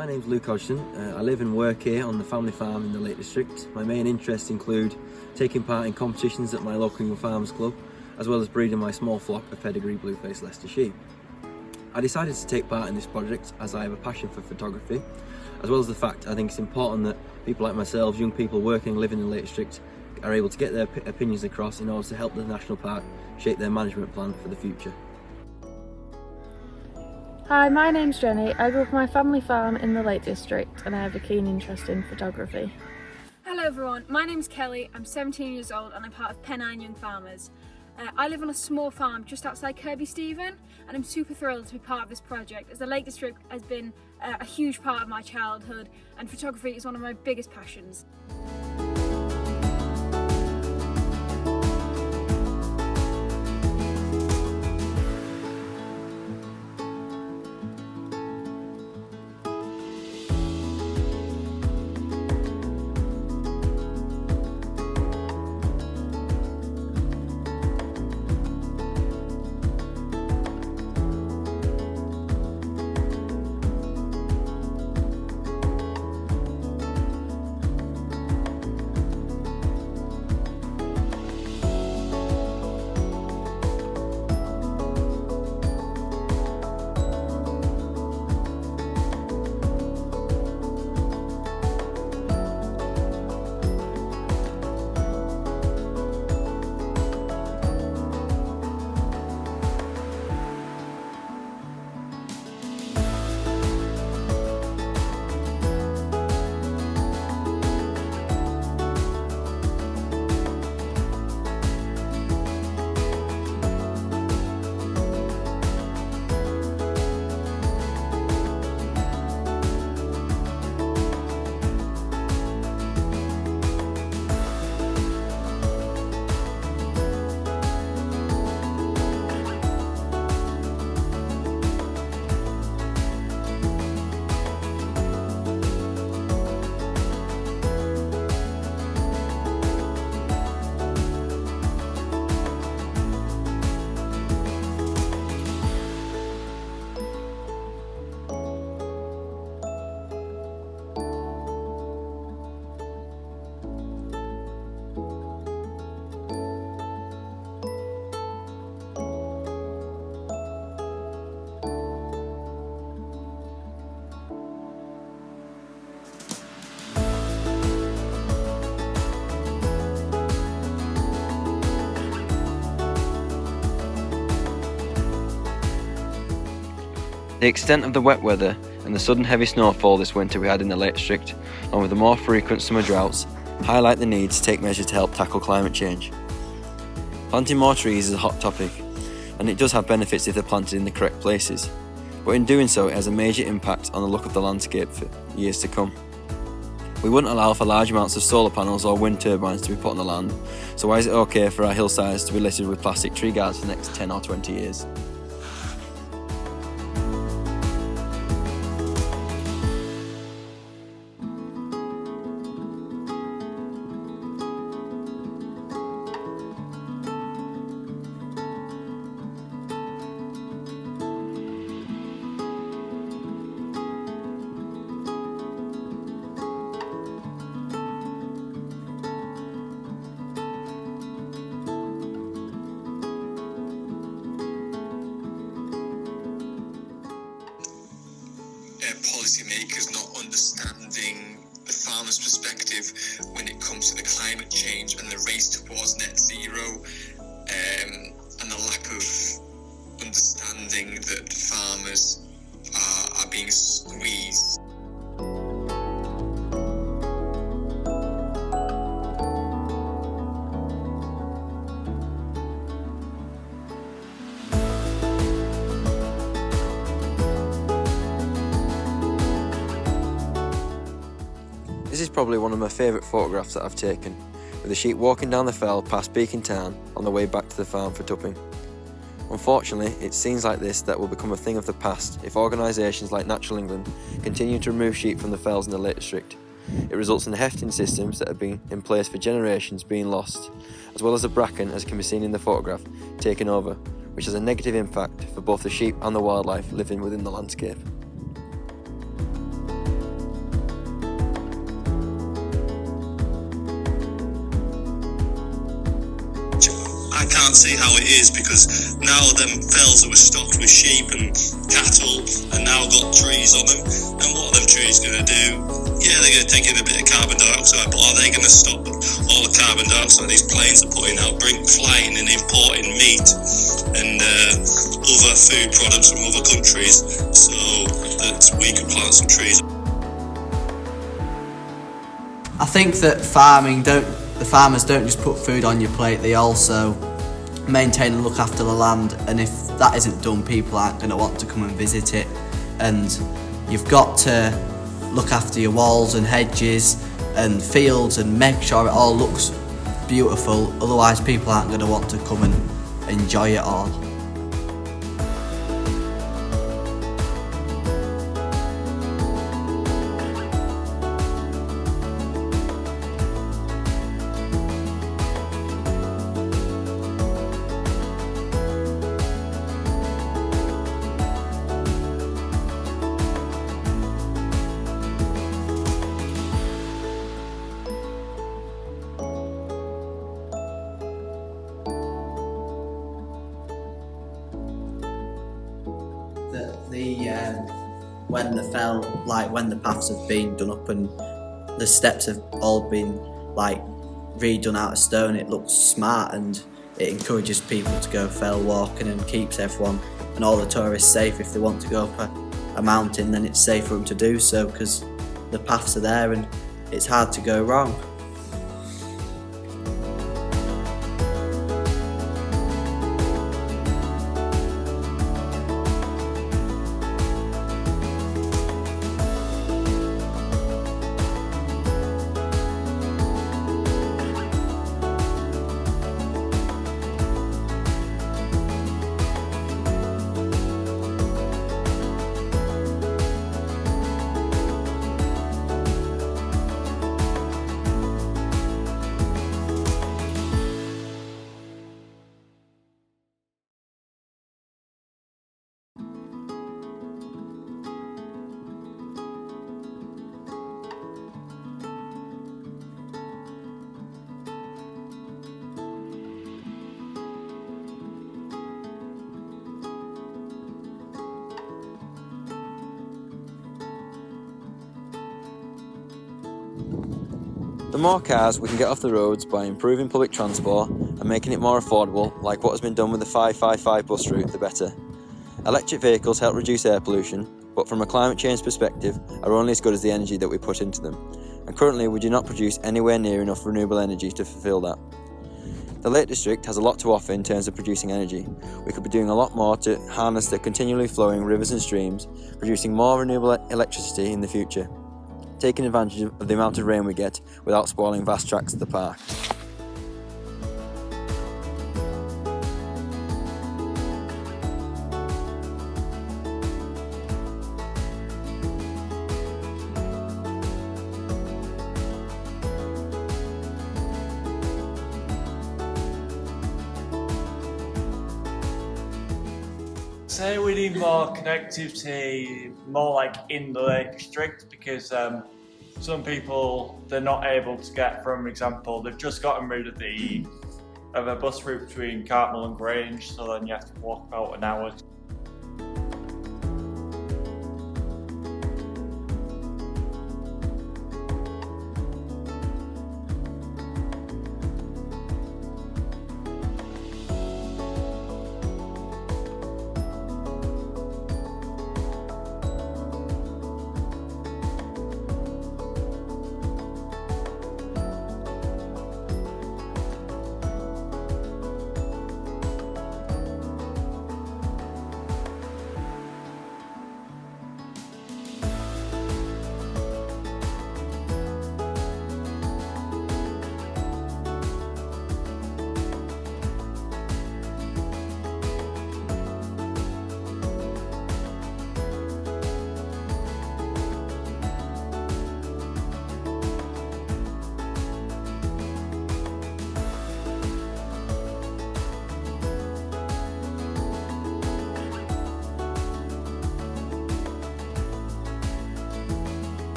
My name's Luke Hodgson. I live and work here on the family farm in the Lake District. My main interests include taking part in competitions at my local young farmers club, as well as breeding my small flock of pedigree blue-faced Leicester sheep. I decided to take part in this project as I have a passion for photography, as well as the fact I think it's important that people like myself, young people working and living in the Lake District, are able to get their opinions across in order to help the national park shape their management plan for the future. Hi, my name's Jenny. I grew up on my family farm in the Lake District and I have a keen interest in photography. Hello everyone, my name's Kelly, I'm 17 years old and I'm part of Pennine Young Farmers. I live on a small farm just outside Kirkby Stephen and I'm super thrilled to be part of this project as the Lake District has been a huge part of my childhood and photography is one of my biggest passions. The extent of the wet weather and the sudden heavy snowfall this winter we had in the Lake District, along with the more frequent summer droughts, highlight the need to take measures to help tackle climate change. Planting more trees is a hot topic, and it does have benefits if they're planted in the correct places, but in doing so it has a major impact on the look of the landscape for years to come. We wouldn't allow for large amounts of solar panels or wind turbines to be put on the land, so why is it okay for our hillsides to be littered with plastic tree guards for the next 10 or 20 years? Policymakers not understanding the farmer's perspective when it comes to the climate change and the race towards net zero, and the lack of understanding that farmers are being squeezed. This is probably one of my favourite photographs that I've taken, with the sheep walking down the fell past Beacon Town on the way back to the farm for tupping. Unfortunately, it's scenes like this that will become a thing of the past if organisations like Natural England continue to remove sheep from the fells in the Lake District. It results in the hefting systems that have been in place for generations being lost, as well as the bracken, as can be seen in the photograph, taking over, which has a negative impact for both the sheep and the wildlife living within the landscape. can't see how it is, because now them fells that were stocked with sheep and cattle and now got trees on them, and what are them trees going to do? Yeah, they're going to take in a bit of carbon dioxide, but are they going to stop all the carbon dioxide these planes are putting out, flying and importing meat and other food products from other countries, so that we can plant some trees? I think that the farmers don't just put food on your plate, they also maintain and look after the land, and if that isn't done, people aren't going to want to come and visit it. And you've got to look after your walls and hedges and fields and make sure it all looks beautiful, otherwise people aren't going to want to come and enjoy it all. When the paths have been done up and the steps have all been redone out of stone, it looks smart and it encourages people to go fell walking and keeps everyone and all the tourists safe. If they want to go up a mountain, then it's safe for them to do so because the paths are there and it's hard to go wrong. The more cars we can get off the roads by improving public transport and making it more affordable, like what has been done with the 555 bus route, the better. Electric vehicles help reduce air pollution, but from a climate change perspective are only as good as the energy that we put into them, and currently we do not produce anywhere near enough renewable energy to fulfil that. The Lake District has a lot to offer in terms of producing energy. We could be doing a lot more to harness the continually flowing rivers and streams, producing more renewable electricity in the future, taking advantage of the amount of rain we get without spoiling vast tracts of the park. Say we need more connectivity, more in the Lake District, because some people, they're not able to get, for example, they've just gotten rid of a bus route between Cartmel and Grange, so then you have to walk about an hour